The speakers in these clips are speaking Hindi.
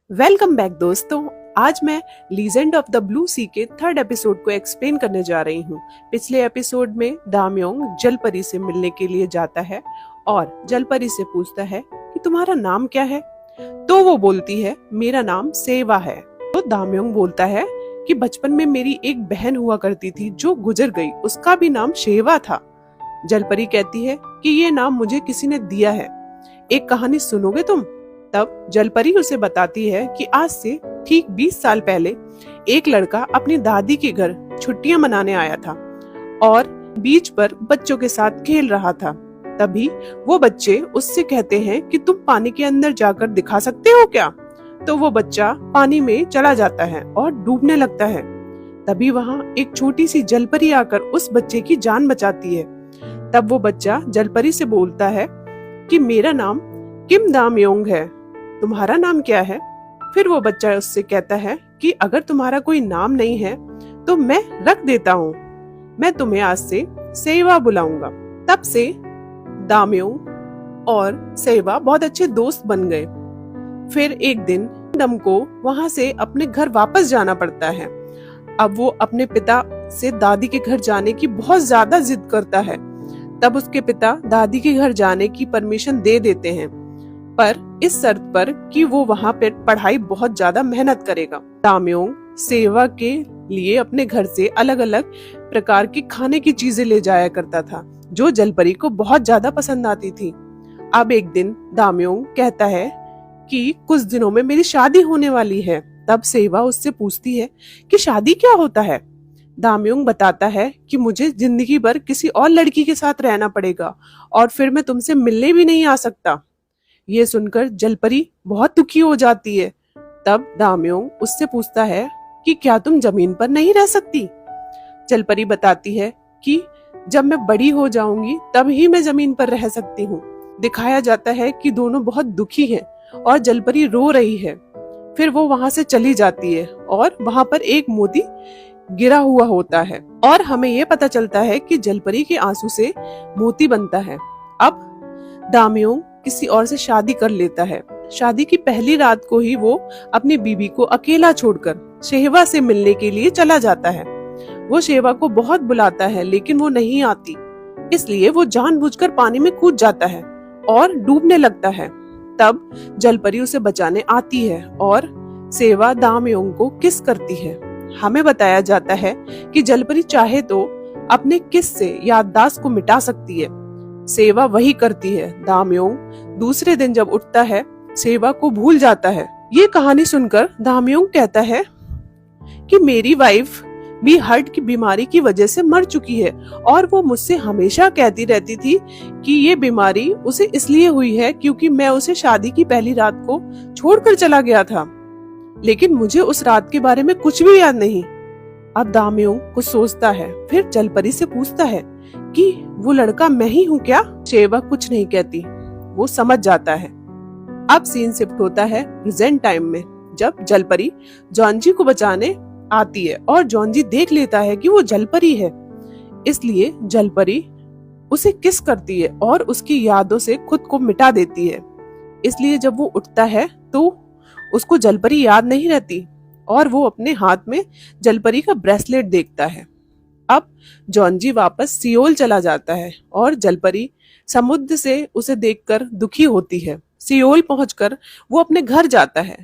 वेलकम बैक दोस्तों। आज मैं लीजेंड ऑफ द ब्लू सी के थर्ड एपिसोड को एक्सप्लेन करने जा रही हूँ। पिछले एपिसोड में दामयोंग जलपरी से मिलने के लिए जाता है और जलपरी से पूछता है कि तुम्हारा नाम क्या है। तो वो बोलती है मेरा नाम सेवा है। तो दामयोंग बोलता है कि बचपन में मेरी एक बहन हुआ करती थी जो गुजर गई, उसका भी नाम शेवा था। जलपरी कहती है कि ये नाम मुझे किसी ने दिया है, एक कहानी सुनोगे तुम। तब जलपरी उसे बताती है कि आज से ठीक 20 साल पहले एक लड़का अपनी दादी के घर छुट्टियां मनाने आया था और बीच पर बच्चों के साथ खेल रहा था। तभी वो बच्चे उससे कहते हैं कि तुम पानी के अंदर जाकर दिखा सकते हो क्या। तो वो बच्चा पानी में चला जाता है और डूबने लगता है। तभी वहाँ एक छोटी सी जलपरी आकर उस बच्चे की जान बचाती है। तब वो बच्चा जलपरी से बोलता है कि मेरा नाम किम दामयोंग है, तुम्हारा नाम क्या है। फिर वो बच्चा उससे कहता है कि अगर तुम्हारा कोई नाम नहीं है तो मैं रख देता हूँ, मैं तुम्हें आज से सेवा बुलाऊंगा। तब से दामयोंग और सेवा बहुत अच्छे दोस्त बन गए। फिर एक दिन दम को वहाँ से अपने घर वापस जाना पड़ता है। अब वो अपने पिता से दादी के घर जाने की बहुत ज्यादा जिद करता है। तब उसके पिता दादी के घर जाने की परमिशन दे देते हैं, पर इस शर्त पर कि वो वहाँ पे पढ़ाई बहुत ज्यादा मेहनत करेगा। दामयोंग सेवा के लिए अपने घर से अलग अलग प्रकार की खाने की चीजें ले जाया करता था जो जलपरी को बहुत ज्यादा पसंद आती थी। अब एक दिन दामयोंग कहता है कि कुछ दिनों में मेरी शादी होने वाली है। तब सेवा उससे पूछती है कि शादी क्या होता है। दामयोंग बताता है कि मुझे जिंदगी भर किसी और लड़की के साथ रहना पड़ेगा और फिर मैं तुमसे मिलने भी नहीं आ सकता। ये सुनकर जलपरी बहुत दुखी हो जाती है। तब दामयोंग उससे पूछता है कि क्या तुम जमीन पर नहीं रह सकती। जलपरी बताती है कि जब मैं बड़ी हो जाऊंगी तब ही मैं जमीन पर रह सकती हूँ। दिखाया जाता है कि दोनों बहुत दुखी हैं और जलपरी रो रही है। फिर वो वहां से चली जाती है और वहां पर एक मोती गिरा हुआ होता है और हमें ये पता चलता है कि जलपरी के आंसू से मोती बनता है। अब दामयोंग किसी और से शादी कर लेता है। शादी की पहली रात को ही वो अपनी बीवी को अकेला छोड़कर शेवा से मिलने के लिए चला जाता है। वो शेवा को बहुत बुलाता है लेकिन वो नहीं आती, इसलिए वो जानबूझकर पानी में कूद जाता है और डूबने लगता है। तब जलपरी उसे बचाने आती है और सेवा दामयोंग को किस करती है। हमें बताया जाता है कि जलपरी चाहे तो अपने किस से याददाश्त को मिटा सकती है। सेवा वही करती है। दामयोंग दूसरे दिन जब उठता है सेवा को भूल जाता है। ये कहानी सुनकर दामयोंग कहता है कि मेरी वाइफ भी हार्ट की बीमारी की वजह से मर चुकी है और वो मुझसे हमेशा कहती रहती थी कि ये बीमारी उसे इसलिए हुई है क्योंकि मैं उसे शादी की पहली रात को छोड़कर चला गया था, लेकिन मुझे उस रात के बारे में कुछ भी याद नहीं। अब दामयोंग कुछ सोचता है, फिर जलपरी से पूछता है कि वो लड़का मैं ही हूँ क्या। सेवा कुछ नहीं कहती, वो समझ जाता है। अब सीन शिफ्ट होता है प्रेजेंट टाइम में, जब जलपरी जॉन्जी को बचाने आती है और जॉन्जी देख लेता है कि वो जलपरी है, इसलिए जलपरी उसे किस करती है और उसकी यादों से खुद को मिटा देती है। इसलिए जब वो उठता है तो उसको जलपरी याद नहीं रहती और वो अपने हाथ में जलपरी का ब्रेसलेट देखता है। अब जॉन्जी वापस सियोल चला जाता है और जलपरी समुद्र से उसे देखकर दुखी होती है। सियोल पहुंचकर वो अपने घर जाता है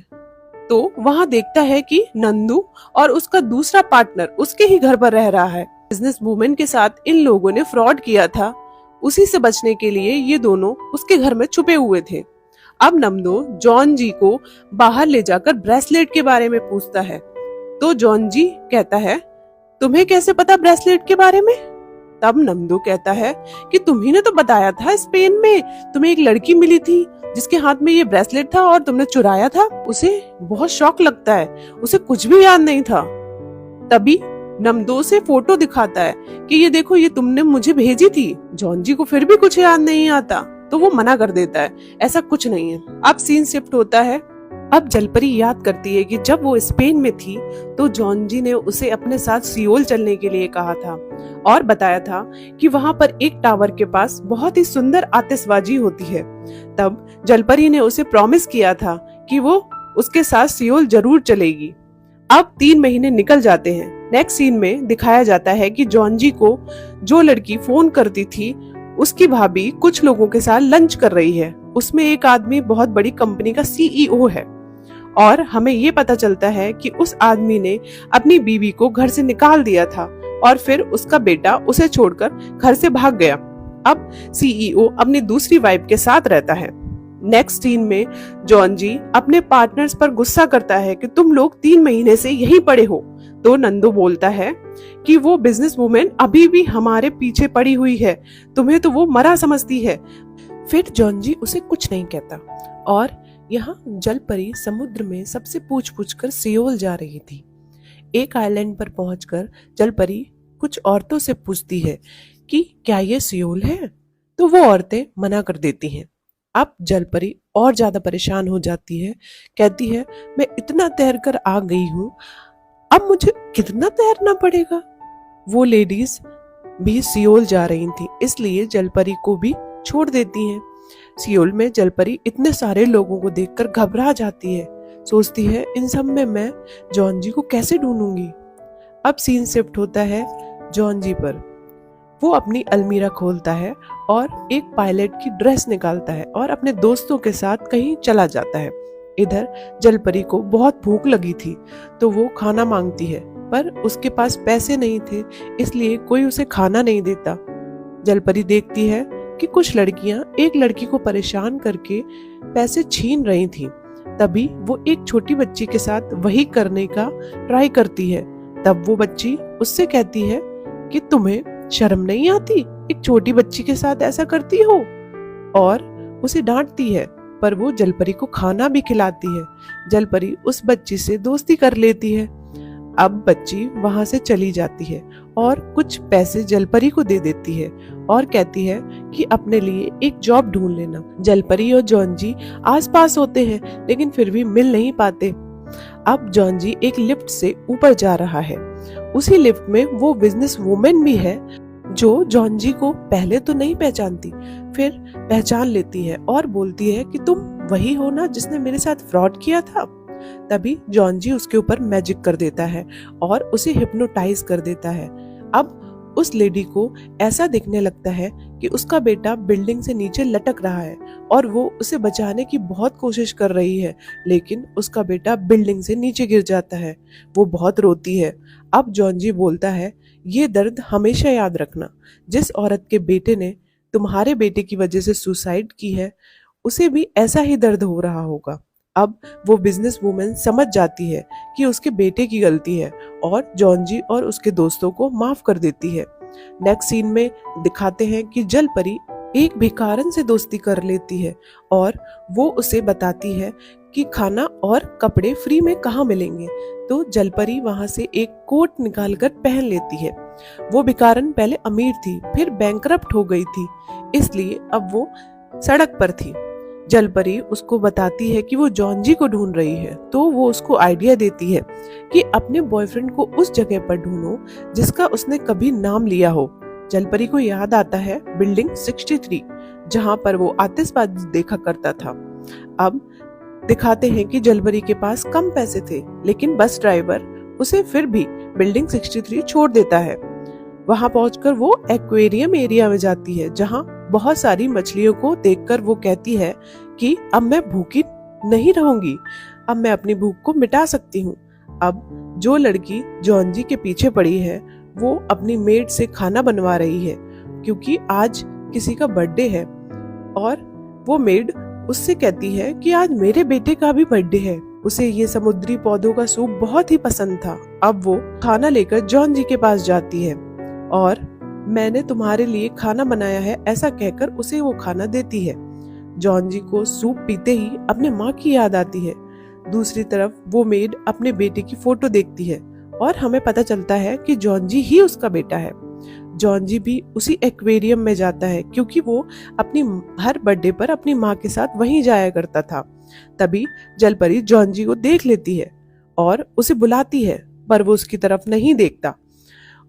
तो वहां देखता है कि नंदू और उसका दूसरा पार्टनर उसके ही घर पर रह रहा है। बिजनेस वूमेन के साथ इन लोगों ने फ्रॉड किया था, उसी से बचने के लिए ये दोनों उसके घर में छुपे हुए थे। अब नंदू जॉन्जी को बाहर ले जाकर ब्रेसलेट के बारे में पूछता है तो जॉन्जी कहता है तुम्हें कैसे पता ब्रेसलेट के बारे में। तब नंदू कहता है कि तुम्ही ने तो बताया था स्पेन में तुम्हें एक लड़की मिली थी जिसके हाथ में ये ब्रेसलेट था और तुमने चुराया था। उसे बहुत शौक लगता है, उसे कुछ भी याद नहीं था। तभी नमदो से फोटो दिखाता है कि ये देखो ये तुमने मुझे भेजी थी। जॉन्जी को फिर भी कुछ याद नहीं आता तो वो मना कर देता है, ऐसा कुछ नहीं है। अब सीन शिफ्ट होता है। अब जलपरी याद करती है कि जब वो स्पेन में थी तो जॉन्जी ने उसे अपने साथ सियोल चलने के लिए कहा था और बताया था कि वहां पर एक टावर के पास बहुत ही सुंदर आतिशबाजी होती है। तब जलपरी ने उसे प्रॉमिस किया था कि वो उसके साथ सियोल जरूर चलेगी। अब 3 महीने निकल जाते हैं। नेक्स्ट सीन में दिखाया जाता है कि जॉन जी को जो लड़की फोन करती थी उसकी भाभी कुछ लोगों के साथ लंच कर रही है। उसमें एक आदमी बहुत बड़ी कंपनी का सीईओ है और हमें ये पता चलता है कि उस आदमी ने अपनी बीवी को घर से निकाल दिया था और फिर उसका बेटा उसे छोड़कर घर से भाग गया। अब सीईओ अपनी दूसरी वाइफ के साथ रहता है। नेक्स्ट सीन में जॉन जी अपने पार्टनर्स पर गुस्सा करता है कि तुम लोग 3 महीने से यहीं पड़े हो। तो नंदू बोलता है कि वो बिजनेस वुमेन अभी भी हमारे पीछे पड़ी हुई है, तुम्हें तो वो मरा समझती है। फिर जॉन जी उसे कुछ नहीं कहता और यहाँ जल परी समुद्र में सबसे पूछ पूछ कर सियोल जा रही थी। एक आइलैंड पर पहुंचकर जल परी कुछ औरतों से पूछती है कि क्या ये सियोल है, तो वो औरतें मना कर देती हैं। अब जल परी और ज्यादा परेशान हो जाती है, कहती है मैं इतना तैर कर आ गई हूँ, अब मुझे कितना तैरना पड़ेगा। वो लेडीज भी सियोल जा रही थी, इसलिए जल परी को भी छोड़ देती हैं। सियोल में जल परी इतने सारे लोगों को देखकर घबरा जाती है, सोचती है इन सब में मैं जॉन जी को कैसे ढूंढूंगी। अब सीन शिफ्ट होता है जॉन जी पर। वो अपनी अलमीरा खोलता है और एक पायलट की ड्रेस निकालता है और अपने दोस्तों के साथ कहीं चला जाता है। इधर जलपरी को बहुत भूख लगी थी तो वो खाना मांगती है, पर उसके पास पैसे नहीं थे, इसलिए कोई उसे खाना नहीं देता। जलपरी देखती है कि कुछ लड़कियां एक लड़की को परेशान करके पैसे छीन रही थी। तभी वो एक छोटी बच्ची के साथ वही करने का ट्राई करती है। तब वो बच्ची उससे कहती है कि तुम्हें शर्म नहीं आती, एक छोटी बच्ची के साथ ऐसा करती हो, और उसे डांटती है। पर वो जलपरी को खाना भी खिलाती है। जलपरी उस बच्ची से दोस्ती कर लेती है। अब बच्ची वहां से चली जाती है और कुछ पैसे जलपरी को दे देती है और कहती है कि अपने लिए एक जॉब ढूंढ लेना। जलपरी और जॉन जी आसपास होते हैं लेकिन फिर भी मिल नहीं पाते। अब जॉन जी एक लिफ्ट से ऊपर जा रहा है। उसी लिफ्ट में वो बिजनेस वुमेन भी है जो जॉन जी को पहले तो नहीं पहचानती, फिर पहचान लेती है और बोलती है कि तुम वही हो ना जिसने मेरे साथ फ्रॉड किया था। तभी जॉन जी उसके ऊपर मैजिक कर देता है और उसे हिप्नोटाइज कर देता है। अब उस लेडी को ऐसा दिखने लगता है कि उसका बेटा बिल्डिंग से नीचे लटक रहा है और वो उसे बचाने की बहुत कोशिश कर रही है, लेकिन उसका बेटा बिल्डिंग से नीचे गिर जाता है। वो बहुत रोती है। अब जॉन जी बोलता है ये दर्द हमेशा याद रखना, जिस औरत के बेटे ने तुम्हारे बेटे की वजह से सुसाइड की है उसे भी ऐसा ही दर्द हो रहा होगा। अब वो बिजनेस वुमेन समझ जाती है कि उसके बेटे की गलती है और जॉन जी और उसके दोस्तों को माफ कर देती है। नेक्स्ट सीन में दिखाते हैं कि जलपरी एक भिखारन से दोस्ती कर लेती है और वो उसे बताती है कि खाना और कपड़े फ्री में कहाँ मिलेंगे। तो जलपरी वहां से एक कोट निकालकर पहन लेती है। वो भिखारन पहले अमीर थी, फिर बैंकरप्ट हो गई थी, इसलिए अब वो सड़क पर थी। जलपरी उसको बताती है कि वो जॉन जी को ढूंढ रही है, तो वो उसको आइडिया देती है कि अपने बॉयफ्रेंड को उस जगह पर ढूंढो जिसका उसने कभी नाम लिया हो। जलपरी को याद आता है बिल्डिंग 63, जहां पर वो आतिशबाजी देखा करता था। अब दिखाते हैं कि जलपरी के पास कम पैसे थे, लेकिन बस ड्राइवर उसे फिर भी बिल्डिंग 63 छोड़ देता है। वहां पहुंचकर वो एक्वेरियम एरिया में जाती है, जहां बहुत सारी मछलियों को देखकर वो कहती है कि अब मैं भूखी नहीं रहूंगी, अब मैं अपनी भूख को मिटा सकती हूँ। अब जो लड़की जॉन जी के पीछे पड़ी है वो अपनी मेड से खाना बनवा रही है, क्योंकि आज किसी का बर्थडे है और वो मेड उससे कहती है कि आज मेरे बेटे का भी बर्थडे है। उसे ये समुद्री पौधों का सूप बहुत ही पसंद था। अब वो खाना लेकर जॉन जी के पास जाती है और मैंने तुम्हारे लिए खाना बनाया है ऐसा कहकर उसे वो खाना देती है। जॉन जी को सूप पीते ही अपने माँ की याद आती है। दूसरी तरफ वो मेड अपने बेटे की फोटो देखती है और हमें पता चलता है कि जॉन जी ही उसका बेटा है। जॉन जी भी उसी एक्वेरियम में जाता है क्योंकि वो अपनी हर बर्थडे पर अपनी माँ के साथ वहीं जाया करता था। तभी जलपरी जॉन जी को देख लेती है और उसे बुलाती है, पर वो उसकी तरफ नहीं देखता।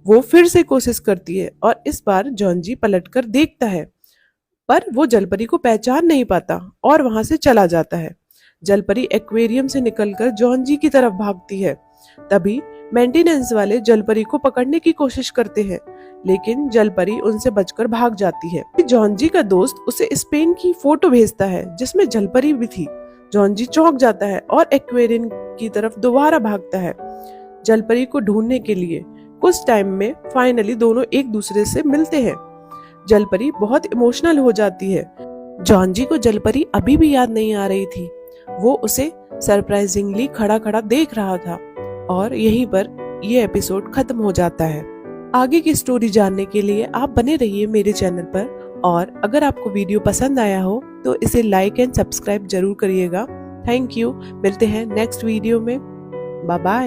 वो फिर से कोशिश करती है और इस बार जॉन जी पलटकर देखता है, पर वो जलपरी को पहचान नहीं पाता और वहां से चला जाता है। जलपरी एक्वेरियम से निकलकर जॉन जी की तरफ भागती है। तभी मेंटेनेंस वाले जलपरी को पकड़ने की कोशिश करते हैं, लेकिन जलपरी उनसे बचकर भाग जाती है। जॉन जी का दोस्त उसे स्पेन की फोटो भेजता है जिसमें जलपरी भी थी। जॉन जी चौंक जाता है और एक्वेरियम की तरफ दोबारा भागता है जलपरी को ढूंढने के लिए। कुछ टाइम में फाइनली दोनों एक दूसरे से मिलते हैं। जलपरी बहुत इमोशनल हो जाती है। जॉन जी को जलपरी अभी भी याद नहीं आ रही थी। वो उसे सरप्राइजिंगली खड़ा खड़ा देख रहा था और यहीं पर ये एपिसोड खत्म हो जाता है। आगे की स्टोरी जानने के लिए आप बने रहिए मेरे चैनल पर, और अगर आपको वीडियो पसंद आया हो तो इसे लाइक एंड सब्सक्राइब जरूर करिएगा। Thank you. मिलते हैं नेक्स्ट वीडियो में। Bye bye.